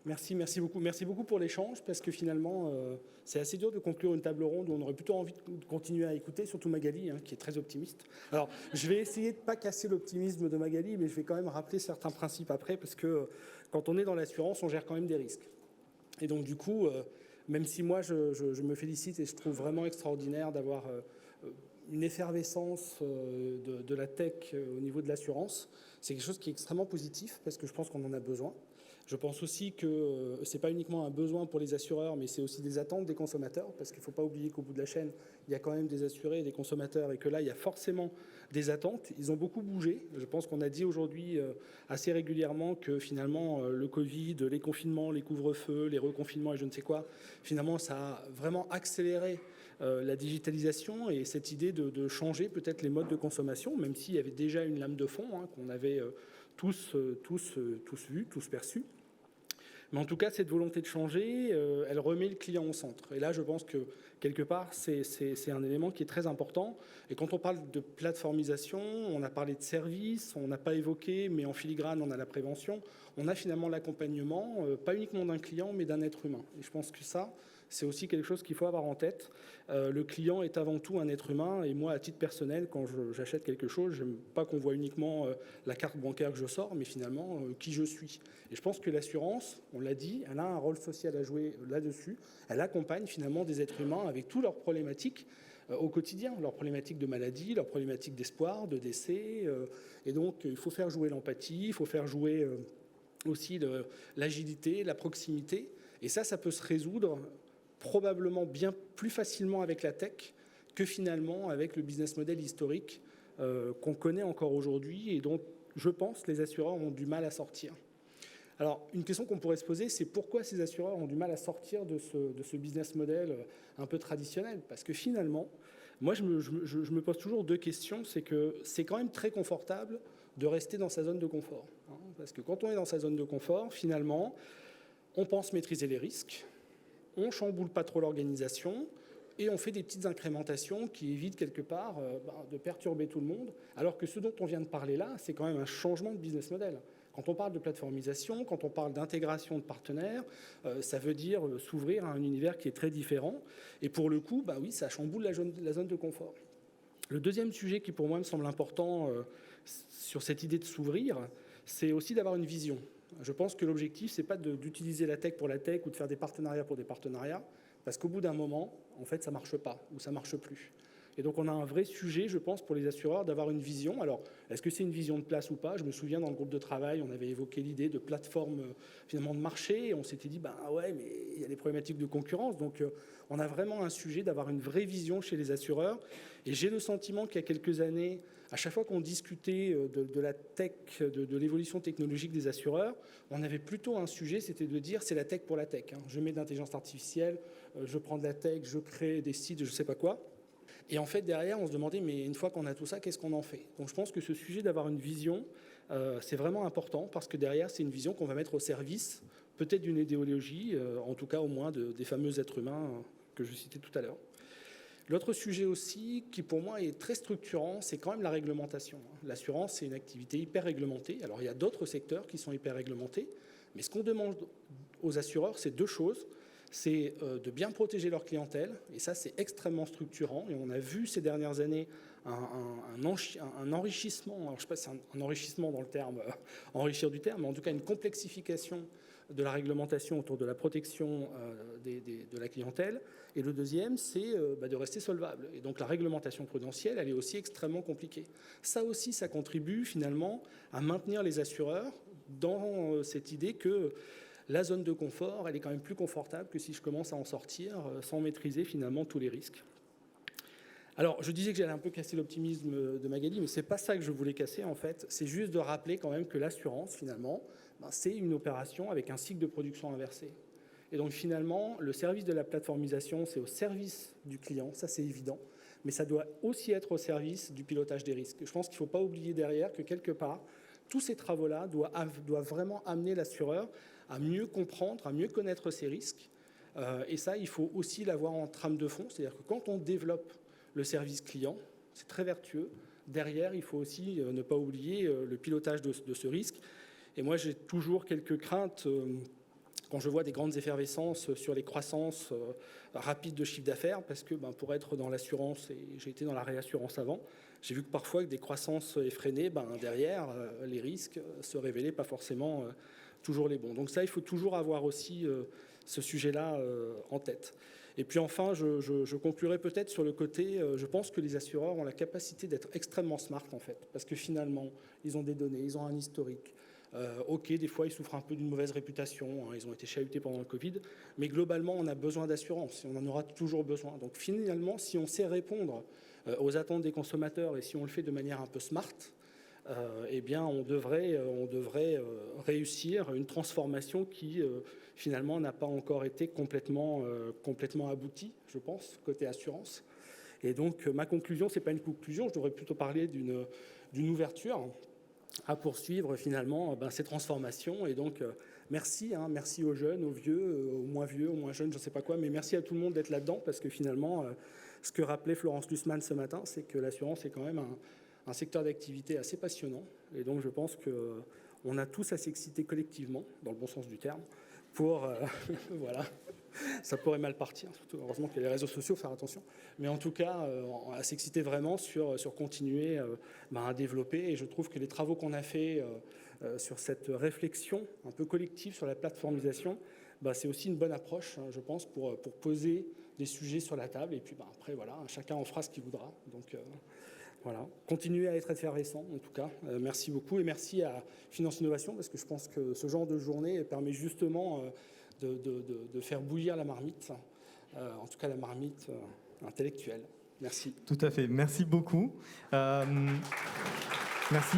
Merci beaucoup pour l'échange, parce que finalement, c'est assez dur de conclure une table ronde où on aurait plutôt envie de continuer à écouter, surtout Magali, qui est très optimiste. Alors, je vais essayer de ne pas casser l'optimisme de Magali, mais je vais quand même rappeler certains principes après, parce que quand on est dans l'assurance, on gère quand même des risques. Et donc, du coup, même si moi, je me félicite et je trouve vraiment extraordinaire d'avoir une effervescence de la tech au niveau de l'assurance, c'est quelque chose qui est extrêmement positif, parce que je pense qu'on en a besoin. Je pense aussi que ce n'est pas uniquement un besoin pour les assureurs, mais c'est aussi des attentes des consommateurs, parce qu'il ne faut pas oublier qu'au bout de la chaîne, il y a quand même des assurés et des consommateurs, et que là, il y a forcément des attentes. Ils ont beaucoup bougé. Je pense qu'on a dit aujourd'hui assez régulièrement que finalement, le Covid, les confinements, les couvre-feux, les reconfinements et je ne sais quoi, finalement, ça a vraiment accéléré la digitalisation et cette idée de changer peut-être les modes de consommation, même s'il y avait déjà une lame de fond qu'on avait tous vus, tous perçus. Mais en tout cas, cette volonté de changer, elle remet le client au centre. Et là, je pense que, quelque part, c'est un élément qui est très important. Et quand on parle de plateformisation, on a parlé de services, on n'a pas évoqué, mais en filigrane, on a la prévention. On a finalement l'accompagnement, pas uniquement d'un client, mais d'un être humain. Et je pense que ça, c'est aussi quelque chose qu'il faut avoir en tête. Le client est avant tout un être humain. Et moi, à titre personnel, quand j'achète quelque chose, je n'aime pas qu'on voit uniquement la carte bancaire que je sors, mais finalement, qui je suis. Et je pense que l'assurance, on l'a dit, elle a un rôle social à jouer là-dessus. Elle accompagne finalement des êtres humains avec toutes leurs problématiques au quotidien, leurs problématiques de maladie, leurs problématiques d'espoir, de décès. Et donc, il faut faire jouer l'empathie, il faut faire jouer aussi l'agilité, la proximité. Et ça peut se résoudre probablement bien plus facilement avec la tech que finalement avec le business model historique qu'on connaît encore aujourd'hui et dont, je pense, les assureurs ont du mal à sortir. Alors, une question qu'on pourrait se poser, c'est pourquoi ces assureurs ont du mal à sortir de ce business model un peu traditionnel? Parce que finalement, moi, je me pose toujours deux questions. C'est que c'est quand même très confortable de rester dans sa zone de confort. Parce que quand on est dans sa zone de confort, finalement, on pense maîtriser les risques, on chamboule pas trop l'organisation et on fait des petites incrémentations qui évitent quelque part de perturber tout le monde. Alors que ce dont on vient de parler là, c'est quand même un changement de business model. Quand on parle de plateformisation, quand on parle d'intégration de partenaires, ça veut dire s'ouvrir à un univers qui est très différent. Et pour le coup, oui, ça chamboule la zone de confort. Le deuxième sujet qui pour moi me semble important sur cette idée de s'ouvrir, c'est aussi d'avoir une vision. Je pense que l'objectif, c'est pas d'utiliser la tech pour la tech ou de faire des partenariats pour des partenariats, parce qu'au bout d'un moment, en fait, ça marche pas ou ça marche plus. Et donc, on a un vrai sujet, je pense, pour les assureurs d'avoir une vision. Alors, est-ce que c'est une vision de place ou pas? Je me souviens, dans le groupe de travail, on avait évoqué l'idée de plateforme, finalement, de marché. Et on s'était dit, ouais, mais il y a des problématiques de concurrence. Donc, on a vraiment un sujet d'avoir une vraie vision chez les assureurs. Et j'ai le sentiment qu'il y a quelques années, à chaque fois qu'on discutait de la tech, de l'évolution technologique des assureurs, on avait plutôt un sujet, c'était de dire, c'est la tech pour la tech. Je mets de l'intelligence artificielle, je prends de la tech, je crée des sites, je ne sais pas quoi. Et en fait, derrière, on se demandait, mais une fois qu'on a tout ça, qu'est-ce qu'on en fait? Donc je pense que ce sujet d'avoir une vision, c'est vraiment important, parce que derrière, c'est une vision qu'on va mettre au service, peut-être d'une idéologie, en tout cas au moins des fameux êtres humains que je citais tout à l'heure. L'autre sujet aussi, qui pour moi est très structurant, c'est quand même la réglementation. L'assurance, c'est une activité hyper réglementée. Alors il y a d'autres secteurs qui sont hyper réglementés, mais ce qu'on demande aux assureurs, c'est deux choses. C'est de bien protéger leur clientèle, et ça c'est extrêmement structurant, et on a vu ces dernières années un enrichissement, alors je ne sais pas si c'est un enrichissement dans le terme, enrichir du terme, mais en tout cas une complexification de la réglementation autour de la protection de la clientèle. Et le deuxième, c'est de rester solvable. Et donc la réglementation prudentielle, elle est aussi extrêmement compliquée. Ça aussi, ça contribue finalement à maintenir les assureurs dans cette idée que la zone de confort, elle est quand même plus confortable que si je commence à en sortir sans maîtriser finalement tous les risques. Alors, je disais que j'allais un peu casser l'optimisme de Magali, mais ce n'est pas ça que je voulais casser en fait. C'est juste de rappeler quand même que l'assurance, finalement, c'est une opération avec un cycle de production inversé. Et donc finalement, le service de la plateformisation, c'est au service du client, ça c'est évident, mais ça doit aussi être au service du pilotage des risques. Je pense qu'il ne faut pas oublier derrière que quelque part, tous ces travaux-là doivent vraiment amener l'assureur à mieux comprendre, à mieux connaître ses risques. Et ça, il faut aussi l'avoir en trame de fond. C'est-à-dire que quand on développe le service client, c'est très vertueux. Derrière, il faut aussi ne pas oublier le pilotage de ce risque. Et moi, j'ai toujours quelques craintes quand je vois des grandes effervescences sur les croissances rapides de chiffre d'affaires, parce que pour être dans l'assurance, et j'ai été dans la réassurance avant, j'ai vu que parfois avec des croissances effrénées, derrière, les risques se révélaient pas forcément toujours les bons. Donc ça, il faut toujours avoir aussi ce sujet-là en tête. Et puis enfin, je conclurai peut-être sur le côté, je pense que les assureurs ont la capacité d'être extrêmement smart en fait, parce que finalement, ils ont des données, ils ont un historique. Ok, des fois, ils souffrent un peu d'une mauvaise réputation, hein, ils ont été chahutés pendant le Covid, mais globalement, on a besoin d'assurance et on en aura toujours besoin. Donc finalement, si on sait répondre aux attentes des consommateurs et si on le fait de manière un peu smart, eh bien, on devrait réussir une transformation qui, finalement, n'a pas encore été complètement aboutie, je pense, côté assurance. Et donc, ma conclusion, ce n'est pas une conclusion, je devrais plutôt parler d'une ouverture à poursuivre, finalement, ces transformations. Et donc, merci aux jeunes, aux vieux, aux moins jeunes, je ne sais pas quoi, mais merci à tout le monde d'être là-dedans, parce que finalement, ce que rappelait Florence Lussmann ce matin, c'est que l'assurance est quand même un secteur d'activité assez passionnant. Et donc, je pense qu'on a tous à s'exciter collectivement, dans le bon sens du terme, pour... voilà, ça pourrait mal partir, surtout heureusement qu'il y a les réseaux sociaux, faire attention. Mais en tout cas, à s'exciter vraiment sur continuer à développer. Et je trouve que les travaux qu'on a fait sur cette réflexion un peu collective sur la plateformisation, c'est aussi une bonne approche, je pense, pour poser des sujets sur la table. Et puis après, voilà, chacun en fera ce qu'il voudra. Donc... voilà. Continuez à être effervescent, en tout cas. Merci beaucoup et merci à Finance Innovation parce que je pense que ce genre de journée permet justement de faire bouillir la marmite, en tout cas la marmite intellectuelle. Merci. Tout à fait. Merci beaucoup. Merci.